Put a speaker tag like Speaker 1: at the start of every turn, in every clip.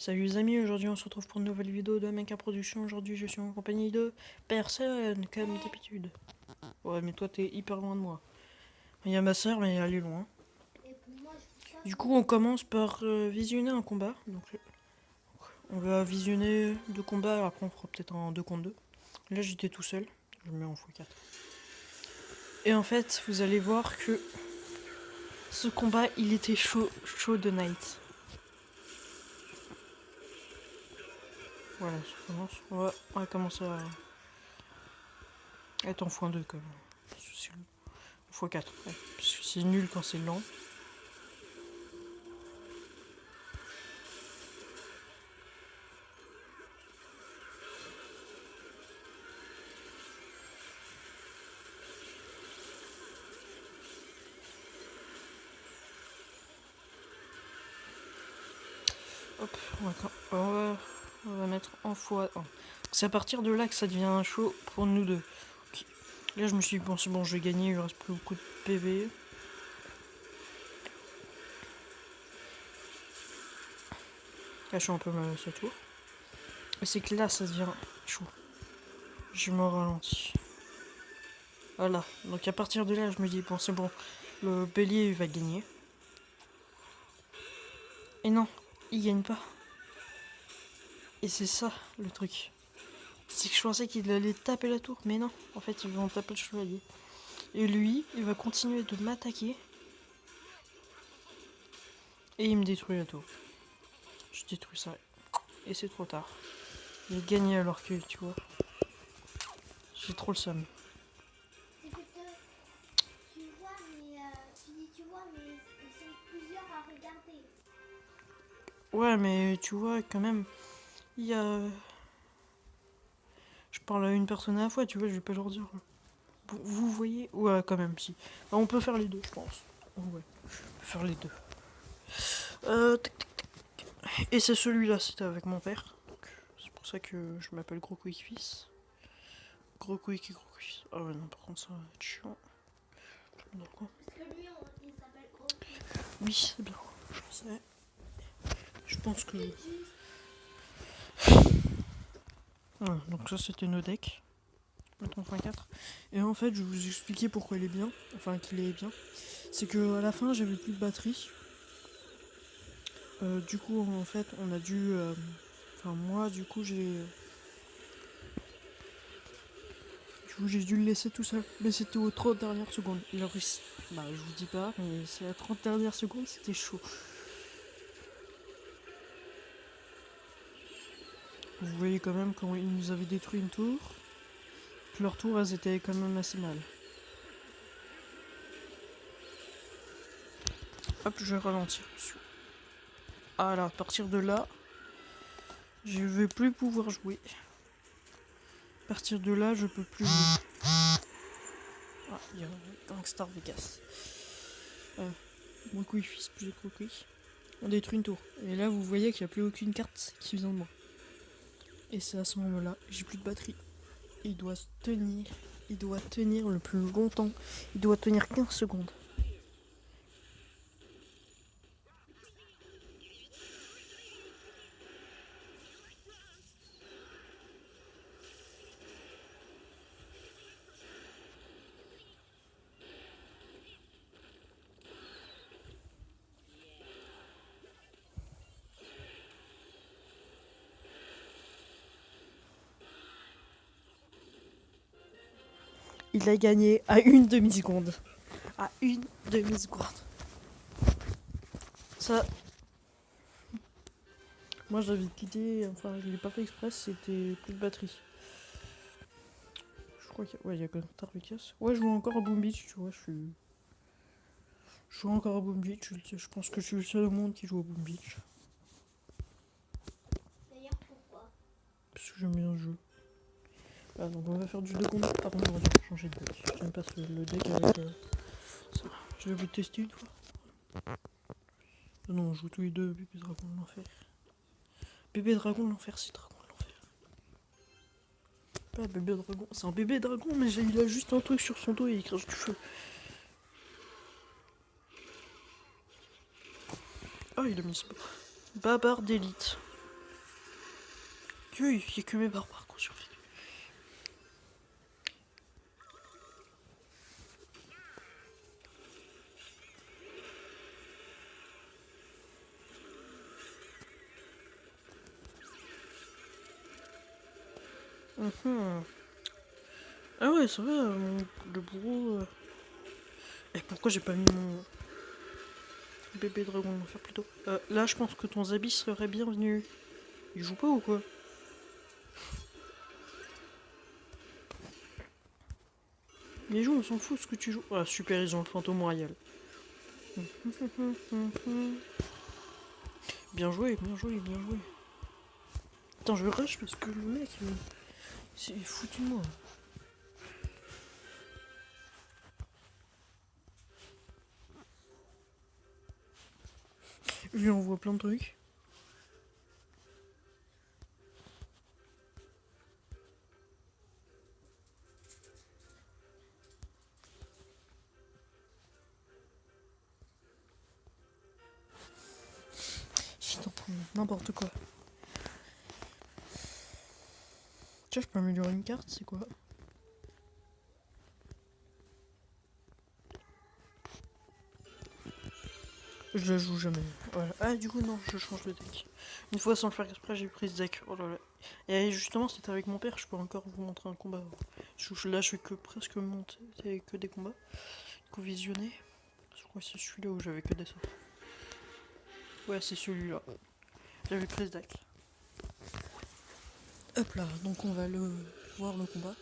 Speaker 1: Salut les amis, aujourd'hui on se retrouve pour une nouvelle vidéo de Mecha Production. Aujourd'hui je suis en compagnie de personne, comme d'habitude. Ouais, mais toi t'es hyper loin de moi. Il y a ma soeur, mais elle est loin. Du coup on commence par visionner un combat. Donc on va visionner deux combats, après on fera peut-être un 2 contre 2. Là j'étais tout seul, je me mets en x4. Et en fait vous allez voir que ce combat il était chaud de night. Voilà, ça commence. On va commencer à être en x2 quand même. x4, ouais. Parce que c'est nul quand c'est lent. Hop, on va mettre en x1. C'est à partir de là que ça devient chaud pour nous deux. Okay. Là, je me suis pensé, bon, je vais gagner, il lui reste plus beaucoup de PV. Là, je suis un peu mal à ce tour. Et c'est que là, ça devient chaud. Je me ralentis. Voilà. Donc, à partir de là, je me dis, bon, c'est bon, le bélier il va gagner. Et non, il gagne pas. Et c'est ça, le truc. C'est que je pensais qu'il allait taper la tour, mais non, en fait, il va en taper le chevalier. Et lui, il va continuer de m'attaquer. Et il me détruit la tour. Je détruis ça. Et c'est trop tard. Il a gagné alors que, tu vois. J'ai trop le seum.
Speaker 2: C'est que tu vois, mais tu dis tu vois, mais ils sont plusieurs à regarder.
Speaker 1: Ouais, mais tu vois, quand même, il y a... Je parle à une personne à la fois, tu vois, je vais pas leur dire. Vous voyez? Ouais, quand même, si. Bah, on peut faire les deux, je pense. Ouais, on peut faire les deux. Tac, tac, tac. Et c'est celui-là, c'était avec mon père. C'est pour ça que je m'appelle Gros Quick Fils. Gros Quick et Gros Quick. Ah ouais, non, par contre, ça va être chiant.
Speaker 2: Parce que lui, il s'appelle Croquis.
Speaker 1: Oui, c'est bien. Je sais. Je pense que... Ouais, donc ça, c'était nos decks. Le 3.4. Et en fait, je vais vous expliquer pourquoi il est bien. Enfin, qu'il est bien. C'est que à la fin, j'avais plus de batterie. Du coup, en fait, on a dû... Enfin, moi, du coup, j'ai dû le laisser tout seul. Mais c'était aux 30 dernières secondes. Il a réussi. Bah, je vous dis pas, mais c'est à 30 dernières secondes, c'était chaud. Vous voyez quand même quand ils nous avaient détruit une tour. Que leurs tours, elles étaient quand même assez mal. Hop, je vais ralentir. Ah là, à partir de là, je vais plus pouvoir jouer. À partir de là, je peux plus jouer. Ah, il y a Gangstar Vegas. Moi, couille fils, plus de couille. On détruit une tour. Et là, vous voyez qu'il n'y a plus aucune carte qui vient de moi. Et c'est à ce moment-là, j'ai plus de batterie. Il doit tenir. Il doit tenir le plus longtemps. Il doit tenir 15 secondes. Il a gagné à une demi-seconde. À une demi-seconde. Ça. Moi j'avais quitté, enfin je l'ai pas fait express, c'était plus de batterie. Je crois qu'il y a, ouais, il y a quand même Tarvikas. Ouais, je joue encore à Boom Beach, tu vois, je joue encore à Boom Beach, je pense que je suis le seul au monde qui joue à Boom Beach.
Speaker 2: D'ailleurs, pourquoi?
Speaker 1: Parce que j'aime bien le jeu. Ah, donc on va faire du 2 contre 2. Par contre, j'aurais dû changer de deck. J'aime pas le deck avec ça. Je vais vous tester une fois. Non, on joue tous les deux Bébé Dragon de l'Enfer. Bébé Dragon de l'Enfer, c'est Dragon de l'Enfer. Pas Bébé Dragon, c'est un bébé dragon, mais il a juste un truc sur son dos et il crache du feu. Ah, il a mis ce Babar d'élite. Dieu, il y a que mes barbares qui ont survécu. Ah ouais, ça va, le bourreau... Et pourquoi j'ai pas mis mon bébé dragon de faire plus tôt là, je pense que ton Zabi serait bienvenu. Il joue pas ou quoi? Mais joue, on s'en fout ce que tu joues. Ah super, ils ont le fantôme royal. Bien joué, bien joué, bien joué. Attends, je rush parce que le mec, il est foutu de moi. Je lui envoie plein de trucs. Je suis en train de n'importe quoi. Tiens, je peux améliorer une carte, c'est quoi? Je la joue jamais. Voilà. Ah, du coup, non, je change de deck. Une fois sans le faire exprès, j'ai pris ce deck. Oh là là. Et justement, c'était avec mon père, je peux encore vous montrer un combat. Là, je fais que presque monter, c'est que des combats. Du coup, visionner. Je crois que c'est celui-là où j'avais que des sorts. Ouais, c'est celui-là. J'avais pris ce deck. Hop là, donc on va voir le combat.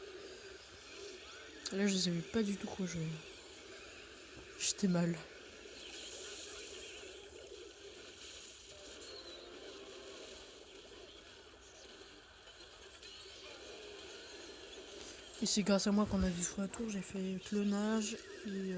Speaker 1: Là, je savais pas du tout quoi jouer. J'étais mal. Et c'est grâce à moi qu'on a vu ce tour, j'ai fait clonage et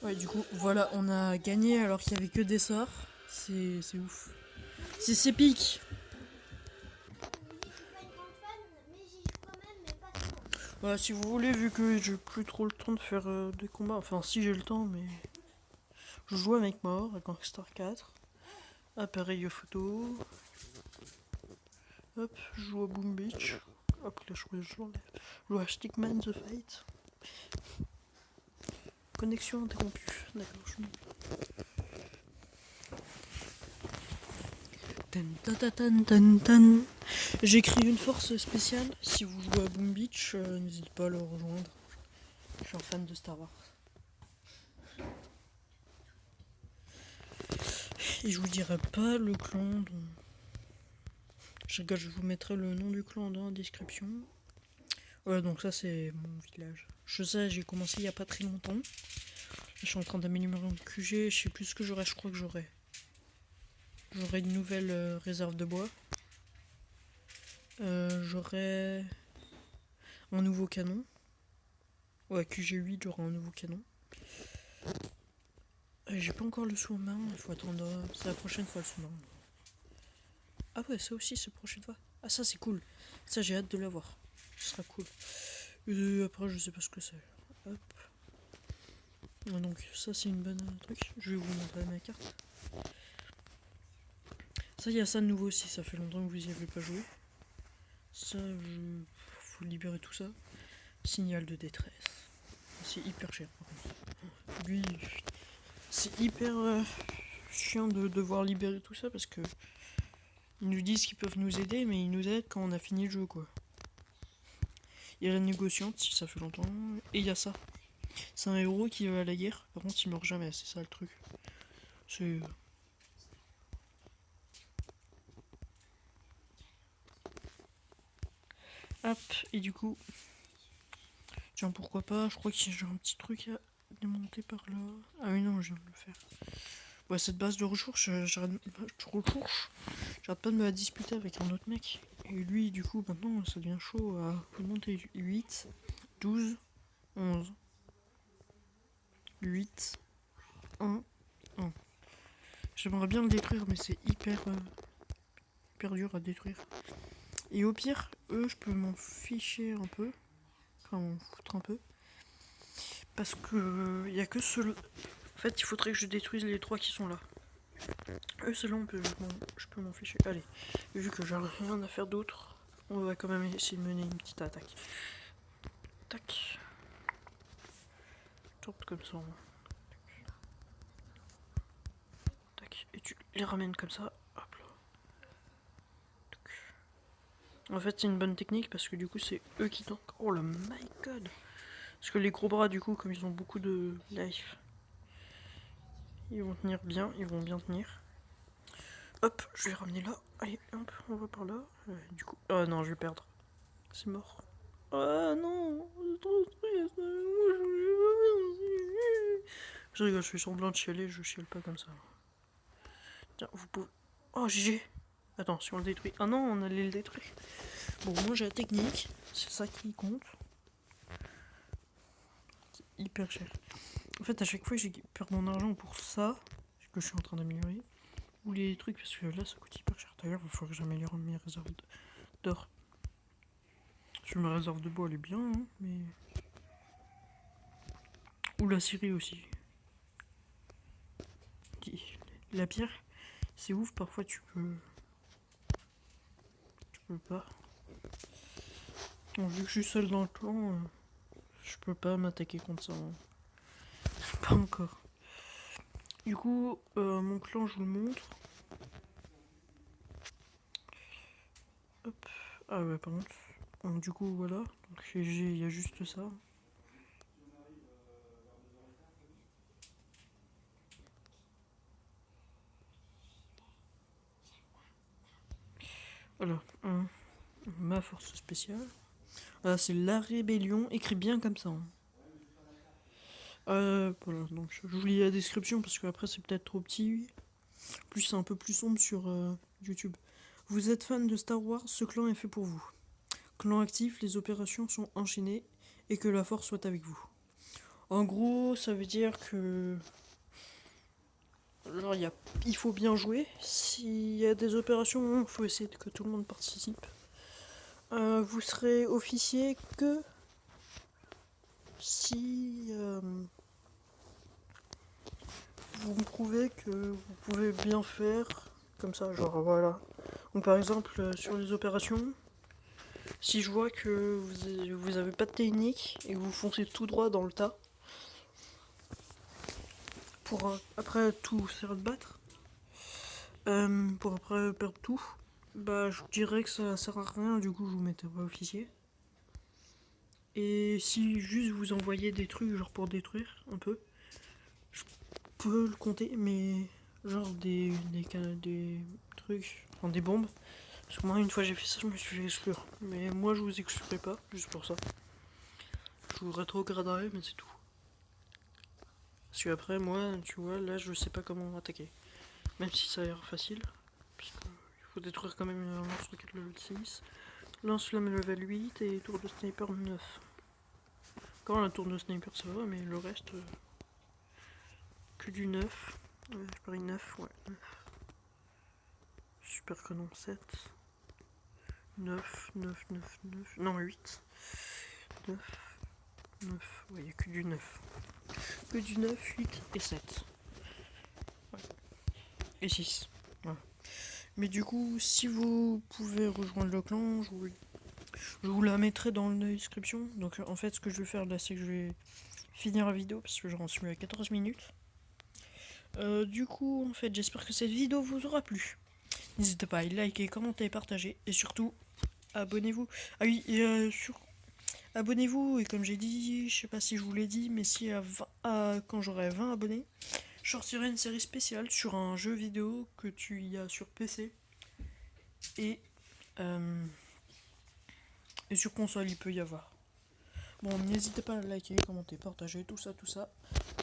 Speaker 1: ouais, du coup, voilà, on a gagné alors qu'il y avait que des sorts. C'est ouf. C'est épique. Voilà, si vous voulez, vu que j'ai plus trop le temps de faire des combats, enfin si j'ai le temps, mais je joue à Mec Mort, à Gangstar 4, appareil photo, hop, je joue à Boom Beach, hop là je l'enlève, je joue à Stickman The Fight, connexion interrompue, d'accord, je J'ai créé une force spéciale. Si vous jouez à Boom Beach, n'hésitez pas à le rejoindre. Je suis un fan de Star Wars. Et je vous dirai pas le clan. Je vous mettrai le nom du clan dans la description. Ouais, donc ça c'est mon village. Je sais, j'ai commencé il y a pas très longtemps. Je suis en train d'améliorer mon QG. Je sais plus ce que j'aurai. Je crois que j'aurai une nouvelle réserve de bois. J'aurai un nouveau canon. Ouais, QG8, j'aurai un nouveau canon. J'ai pas encore le sous-marin, il faut attendre. C'est la prochaine fois le sous-marin. Ah ouais, ça aussi, c'est la prochaine fois. Ah, ça c'est cool. Ça, j'ai hâte de l'avoir. Ce sera cool. Et après, je sais pas ce que c'est. Hop. Donc, ça, c'est une bonne truc. Je vais vous montrer ma carte. Ça, il y a ça de nouveau aussi. Ça fait longtemps que vous y avez pas joué. Ça, faut libérer tout ça. Signal de détresse. C'est hyper cher, par contre. Lui, c'est hyper chiant de devoir libérer tout ça parce que ils nous disent qu'ils peuvent nous aider, mais ils nous aident quand on a fini le jeu, quoi. Il y a la négociante, si ça fait longtemps, et il y a ça. C'est un héros qui va à la guerre, par contre il meurt jamais, c'est ça le truc. C'est... Hop, et du coup... Tiens, pourquoi pas, je crois que j'ai un petit truc à démonter par là. Ah oui, non, je viens de le faire. Ouais, cette base de ressources, j'arrête pas de me la disputer avec un autre mec. Et lui, du coup, maintenant, ça devient chaud à monter 8, 12, 11, 8, 1, Oh. J'aimerais bien le détruire, mais c'est hyper dur à détruire. Et au pire, eux, je peux m'en ficher un peu. Enfin, m'en foutre un peu. Parce que il y a que ceux. En fait, il faudrait que je détruise les 3 qui sont là. Eux, ceux-là, je peux m'en ficher. Allez, vu que j'ai rien à faire d'autre, on va quand même essayer de mener une petite attaque. Tac. Tourne comme ça. Tac. Et tu les ramènes comme ça. Hop là. En fait, c'est une bonne technique parce que du coup, c'est eux qui tankent. Oh le my god! Parce que les gros bras, du coup, comme ils ont beaucoup de life, ils vont tenir bien, ils vont bien tenir. Hop, je vais ramener là. Allez, hop, on va par là. Du coup, ah non, je vais perdre. C'est mort. Ah non, c'est trop triste. Je rigole, je fais semblant de chialer, je chiale pas comme ça. Tiens, vous pouvez. Oh, GG! Attends, si on le détruit. Ah non, on allait le détruire. Bon, moi j'ai la technique, c'est ça qui compte. C'est hyper cher. En fait, à chaque fois, j'ai perdu mon argent pour ça, que je suis en train d'améliorer. Ou les trucs, parce que là, ça coûte hyper cher. D'ailleurs, il va falloir que j'améliore mes réserves d'or. Parce que ma réserve de bois, elle est bien, hein, mais. Ou la scierie aussi. La pierre, c'est ouf, parfois tu peux. Tu peux pas. Bon, vu que je suis seul dans le clan, je peux pas m'attaquer contre ça. Hein. Pas encore. Du coup, mon clan, je vous le montre. Hop. Ah ouais, par contre. Donc, du coup, voilà. Donc, il y a juste ça. Voilà. Ma force spéciale. Ah, c'est la rébellion. Écrit bien comme ça. Hein. Voilà, donc je vous lis la description parce qu'après c'est peut-être trop petit. Plus c'est un peu plus sombre sur YouTube. Vous êtes fan de Star Wars, ce clan est fait pour vous. Clan actif, les opérations sont enchaînées et que la force soit avec vous. En gros, ça veut dire que genre, il faut bien jouer. S'il y a des opérations, il faut essayer que tout le monde participe. Vous serez officier que si vous me prouvez que vous pouvez bien faire comme ça, genre voilà. Donc par exemple sur les opérations, si je vois que vous avez pas de technique et que vous foncez tout droit dans le tas pour après tout se faire battre, pour après perdre tout, bah je dirais que ça sert à rien, du coup je vous mettrai pas officier. Et si juste vous envoyez des trucs genre pour détruire un peu, je peux le compter, mais genre des trucs, enfin des bombes. Parce que moi une fois j'ai fait ça, je me suis fait exclure. Mais moi je vous exclurai pas, juste pour ça. Je vous rétrograderai, mais c'est tout. Parce que après moi, tu vois, là je sais pas comment attaquer. Même si ça a l'air facile. Parce qu'il faut détruire quand même un lance-roquette level 6. Lance-flamme level 8 et tour de sniper 9. Quand la tour de sniper ça va, mais le reste... que du 9. Ouais, j'ai pris 9, ouais. 9. Super canon 7. 9, 9, 9, 9. Non, 8. 9. 9. Ouais, il n'y a que du 9. Que du 9, 8 et 7. Ouais. Et 6. Ouais. Mais du coup, si vous pouvez rejoindre le clan, je vous la mettrai dans la description. Donc en fait, ce que je vais faire là, c'est que je vais finir la vidéo parce que j'en suis à 14 minutes. Du coup, en fait, j'espère que cette vidéo vous aura plu. N'hésitez pas à liker, commenter, partager et surtout, abonnez-vous. Ah oui, et abonnez-vous et comme j'ai dit, je sais pas si je vous l'ai dit, mais si quand j'aurai 20 abonnés, je sortirai une série spéciale sur un jeu vidéo que tu y as sur PC et sur console il peut y avoir. Bon, n'hésitez pas à liker, commenter, partager, tout ça, tout ça.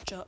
Speaker 1: Ciao.